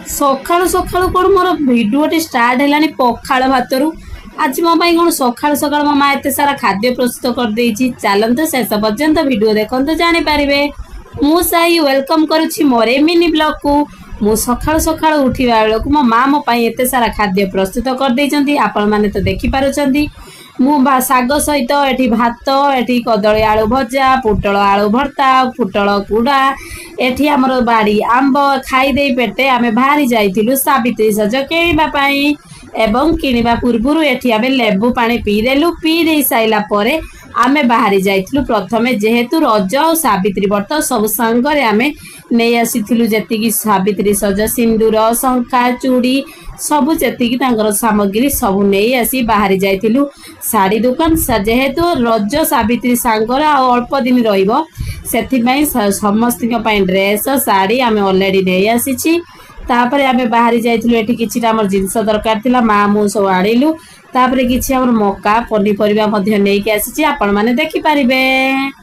सकाळु सकाळु कौन मोर भिडियोटी स्टार्ट है पखाड़ भातर। आज मो कौन सकाळु सकाळु मो माँ एत सारा खाद्य प्रस्तुत कर देछि। चलते शेष पर्यंत भिडियो देखते जानीपारे। मु साई वेलकम करुछि मोर मिनी ब्लॉग को। मु सकाळु सकाळु उठिबा बेलकु मो माँ मो पई एते सारा खाद्य प्रस्तुत कर देइछन्ती। आपण माने तो देखि पारुछन्ती। मु शाग सहित एठी भात, एठी कदली आलू भजा, पुटल आलू भर्ता, पुटल कुड़ा, एठी हमर बाड़ी आंब खाई दे पेटे आमे बाहरी जाइतिलु सावित्री सज किणवा पई। एवं किणवा पूर्वरु एठी आमे लेबू पानी पी देलु। पी दे साइला परे आमे बाहरी जाइतिलु। प्रथमे जेहेतु रज और सावित्री व्रत सब संगरे आमे नै आसीथिलु। जेतिकी सावित्री सज सिंदूर शंखा चूड़ी सबु जेतिकी तांकर सामग्री सबु नै आसी बाहरी जाइतिलु। साड़ी दुकान जेहेतु रज सावित्री सांगर अल्प दिन रहिबो सेथिबाई समस्त ड्रेस साड़ी आमे ऑलरेडी नै आसीछि। तापरे आमे बाहरी जाइतिलु। एठी किछिटा हमर जिंस दरकार थिला माँ मु सब आनिलु। तापरे किछि हमर मक्का पनीपरिबा मध्ये नै के आसीछि। आपण माने देखि पारिबे।